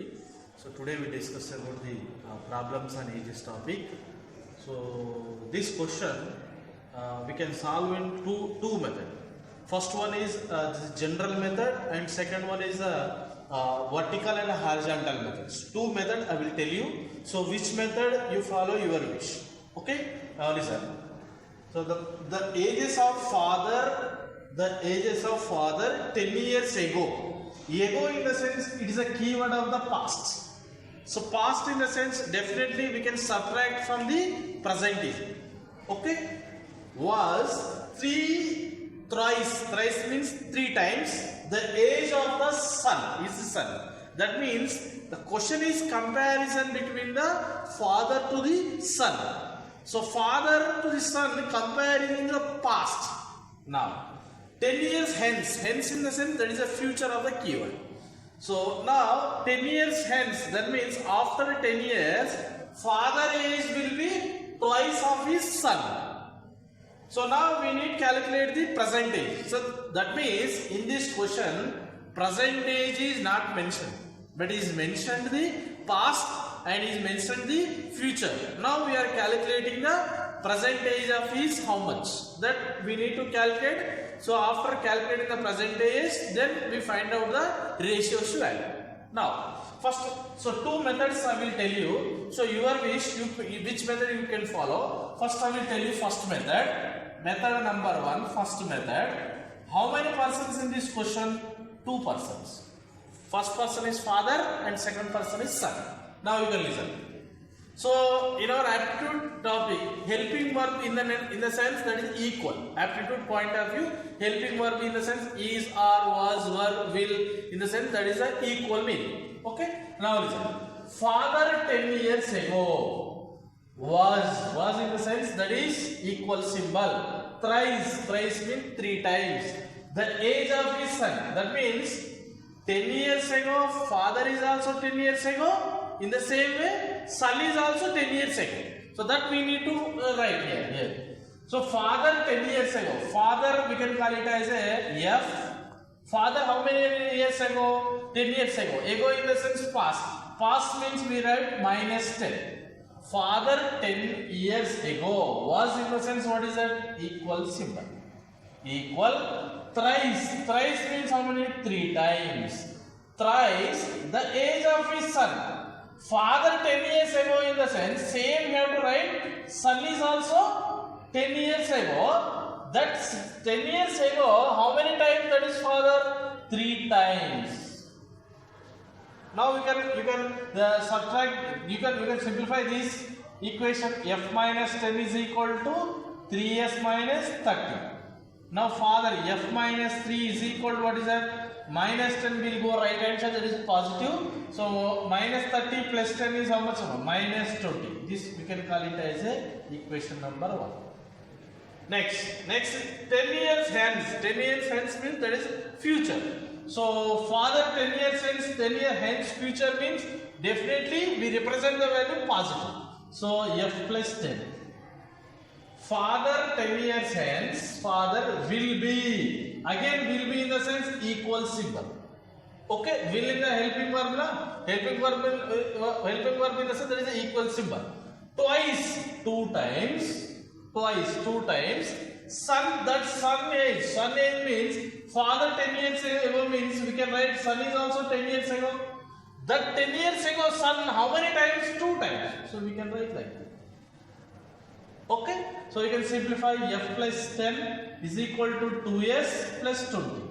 everybody. So today we discuss about the problems and ages topic. So this question we can solve in two method. First one is the general method, and second one is vertical and horizontal methods. Two methods I will tell you. So which method you follow, your wish. Okay, listen. So the ages of father. The ages of father 10 years ago. Ago in the sense it is a keyword of the past. So past in the sense definitely we can subtract from the present age. Okay. Was thrice means 3 times the age of the son is the son. That means the question is comparison between the father to the son. So father to the son comparing in the past. Now 10 years hence in the sense that is a future of the keyword. So now 10 years hence, that means after 10 years father age will be twice of his son. So now we need to calculate the present age. So that means in this question present age is not mentioned, but is mentioned the past and is mentioned the future. Now we are calculating the present age of his how much, that we need to calculate. So after calculating the present age, then we find out the ratios value. Now first, so 2 methods I will tell you. So your wish, which method you can follow. First I will tell you first method. Method number 1, first method. How many persons in this question? 2 persons. First person is father and second person is son. Now you can listen. So in our aptitude topic, helping verb in the sense that is equal. Aptitude point of view, helping verb in the sense is, are, was, were, will, in the sense that is a equal meaning. Okay. Now listen. Father 10 years ago was in the sense that is equal symbol. Thrice means 3 times the age of his son. That means 10 years ago father is also 10 years ago. In the same way, son is also 10 years ago. So that we need to write here. So father 10 years ago. Father we can call it as a F. Father how many years ago? 10 years ago. Ago in the sense past. Past means we write minus 10. Father 10 years ago was in the sense what is that? Equal symbol. Equal. Thrice means how many? 3 times. Thrice the age of his son. Father 10 years ago in the sense, same you have to write, son is also 10 years ago. That's 10 years ago, how many times that is father? 3 times. Now you can subtract, you can simplify this equation. F minus 10 is equal to 3s minus 30. Now father F minus 3 is equal to what is that? Minus 10 will go right hand side, that is positive. So minus 30 plus 10 is how much? Minus 20. This we can call it as a equation number 1. Next 10 years hence. 10 years hence means that is future. So father 10 years hence, 10 years hence future means definitely we represent the value positive. So F plus 10. Father 10 years hence, father will be. Again will be in the sense equal symbol. Okay, will in the helping verb na? Helping verb in the sense that is an equal symbol. Twice, 2 times. Son, that son age means father 10 years ago means we can write son is also 10 years ago. That 10 years ago son how many times? 2 times. So we can write like that. Okay, so you can simplify F plus 10 is equal to 2s plus 20.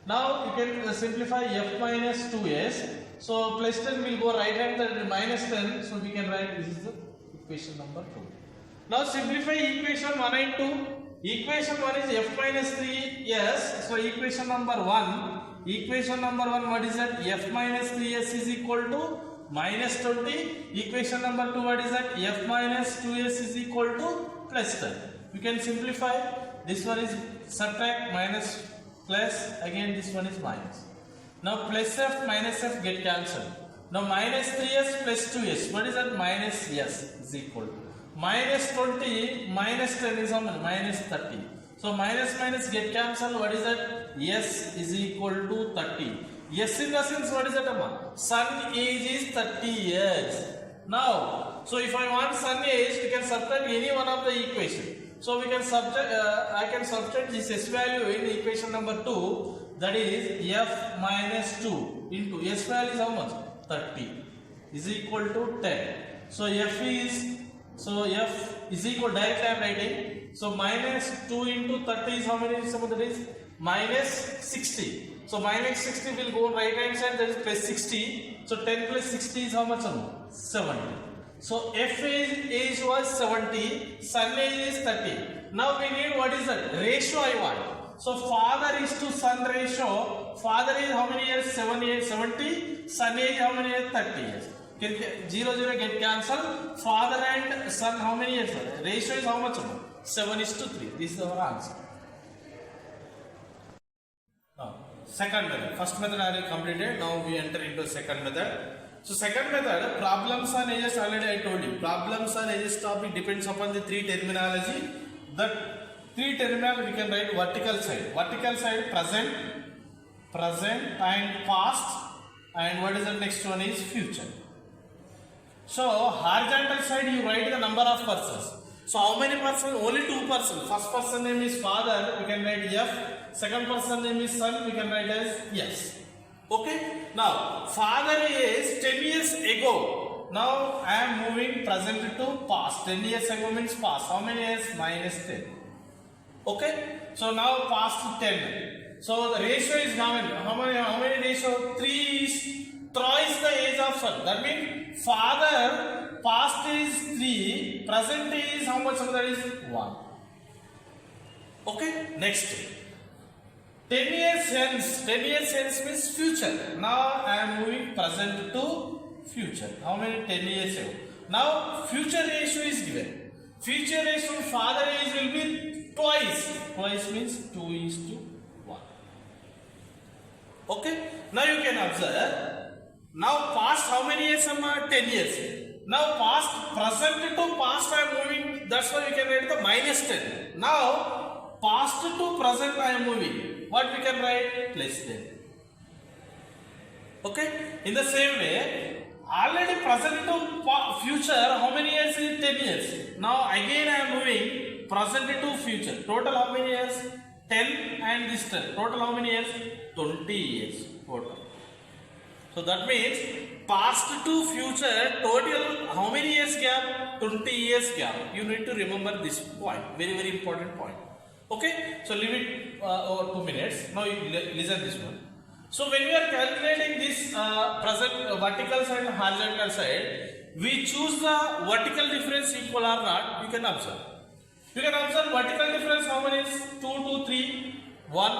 Now you can simplify F minus 2s. So plus 10 will go right hand side, minus 10. So we can write this is the equation number 2. Now simplify equation 1 and 2. Equation 1 is F minus 3s. So equation number 1. Equation number 1 what is that? F minus 3s is equal to minus 20. Equation number 2 what is that? F minus 2s is equal to plus 10. You can simplify. This one is subtract minus plus, again this one is minus. Now plus f minus f get cancelled. Now minus 3s plus 2s. What is that? Minus s is equal to minus 20 minus 10 is how much? Minus 30. So minus get cancelled. What is that? S is equal to 30. Yes, in the sense, what is that, Amma? Son age is 30 years. Now, so if I want son age, we can subtract any one of the equation. So we can subtract, I can subtract this S value in equation number 2, that is f minus 2 into S value is how much? 30 is equal to 10. So f is equal, directly I am writing. So minus 2 into 30 is how many? So that is minus 60. So minus 60 will go on right hand side, that is plus 60. So 10 plus 60 is how much? 70. So f age was 70, son age is 30. Now we need, what is that? Ratio I want. So father is to son ratio. Father is how many years? 7 years, 70. Son age how many years? 30 years. 0 0 get cancelled. Father and son how many years? Ratio is how much? 7:3. This is our answer. Now, second method. First method I have completed. Now we enter into second method. So second method, problems and ages, already I told you. Problems and ages topic depends upon the three terminology. That three terminology we can write vertical side. Vertical side present and past, and what is the next one is future. So horizontal side you write the number of persons. So how many persons? Only 2 persons. First person name is father, we can write F. Second person name is son, we can write as S. Okay. Now father is 10 years ago. Now I am moving present to past. 10 years ago means past. How many years? Minus 10. Okay. So now past 10. So the ratio is given. How many ratio? 3 is thrice the age of son. That means father past is 3, present is how much? That is 1. Okay. Next. 10 years hence. 10 years hence means future. Now I am moving present to future. How many? 10 years ago. Now future ratio is given. Future ratio father age will be twice. Twice means 2:1. Okay. Now you can observe. Now past how many years? 10 years. Now past, present to past I am moving. That's why we can write the minus 10. Now past to present I am moving. What we can write? Plus 10. Okay. In the same way, already present to future, how many years is 10 years. Now again I am moving present to future. Total how many years? 10 and this 10. Total how many years? 20 years. Total. So that means past to future, total how many years gap? 20 years gap. You need to remember this point. Very, very important point. Okay. So leave it over 2 minutes. Now you listen this one. So when we are calculating this present vertical side and horizontal side, we choose the vertical difference equal or not. You can observe. You can observe vertical difference how many is 2, 2, 3, 1.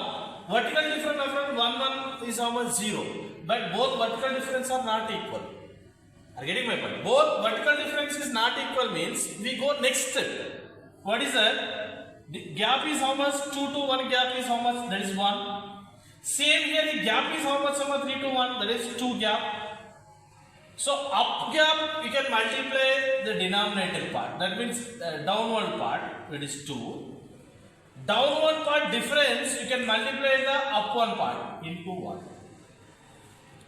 Vertical difference of 1, 1 is how much? 0. But both vertical difference are not equal. Are you getting my point? Both vertical difference is not equal means we go next step. What is that? The gap is how much? 2 to 1 gap is how much? That is 1. Same here, the gap is how much? 3 to 1, that is 2 gap. So up gap you can multiply the denominator part. That means downward part, that is 2. Downward part difference you can multiply the up one part into 1.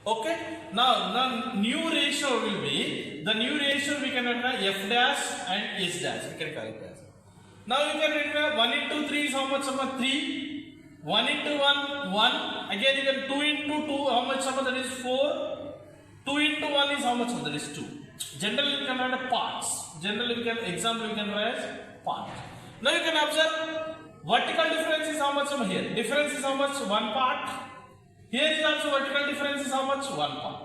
Okay. Now the new ratio will be, the new ratio we can write f dash and s dash. We can calculate. Now you can write 1 into 3 is how much? 3. 1 into 1, 1. Again you can 2 into 2, how much? That is 4. 2 into 1 is how much? That is 2. Generally we can write parts. Generally we can, example we can write parts. Now you can observe vertical difference is how much here? Difference is how much? 1 part. Here is also vertical difference is how much? 1 part.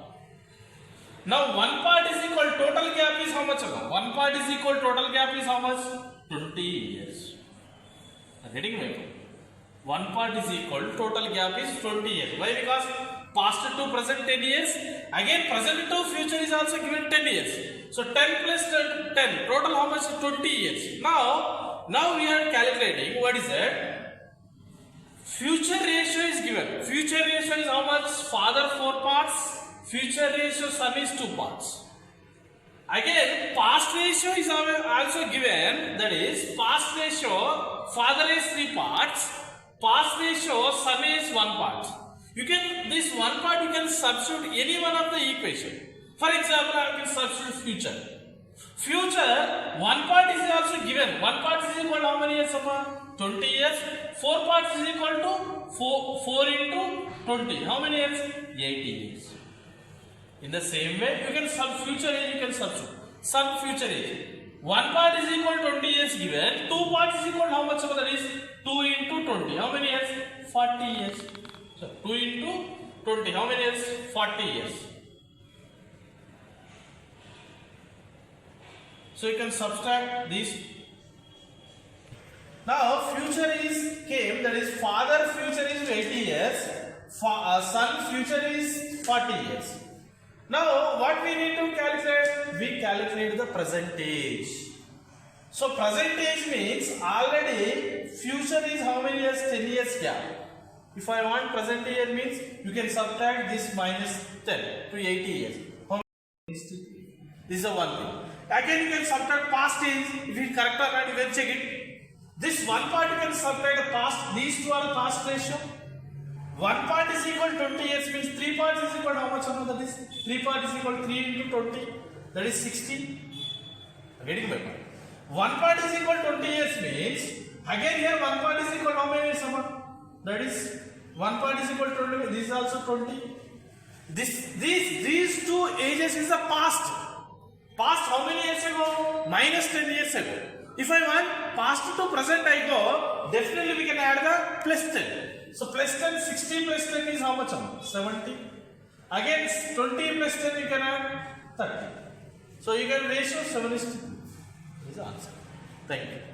Now 1 part is equal, total gap is how much? 1 part is equal, total gap is how much? 20 years. Are you getting my point? 1 part is equal, total gap is 20 years. Why? Because past to present 10 years. Again present to future is also given 10 years. So 10 plus 10, total how much? 20 years. Now we are calculating, what is that? Future ratio is given. Future ratio is how much? Father 4 parts. Future ratio son is 2 parts. Again past ratio is also given. That is past ratio father is 3 parts. Past ratio son is 1 part. You can, this one part you can substitute any one of the equation. For example, I can substitute future. Future, one part is also given. One part is equal to how many years? 20 years. 4 parts is equal to 4 into 20. How many years? 80 years. In the same way, you can sub future age, you can substitute. Sub future age. One part is equal to 20 years given. 2 parts is equal to how much? That is 2 into 20. How many years? 40 years. So 2 into 20. How many years? 40 years. So you can subtract these. Now future is came, that is father future is 80 years, son future is 40 years. Now what we need to calculate? We calculate the present age. So present age means already future is how many years? 10 years gap. If I want present year means you can subtract this minus 10 to 80 years. How many? This is the one thing. Again you can subtract past age. If it is correct or not, you can check it. This one part you can subtract the past. These two are the past ratio. One part is equal to 20 years means 3 parts is equal to how much? That is 3 parts is equal to 3 into 20. That is 60. Getting my point. One part is equal to 20 years means again here one part is equal to how many years? That is one part is equal to 20. This is also 20. These two ages is the past. Past how many years ago? Minus 10 years ago. If I want past to present I go, definitely we can add the plus 10. So plus 10, 60 plus 10 is how much? 70. Again 20 plus 10 you can add 30. So you can ratio 7:2. This is the answer. Thank you.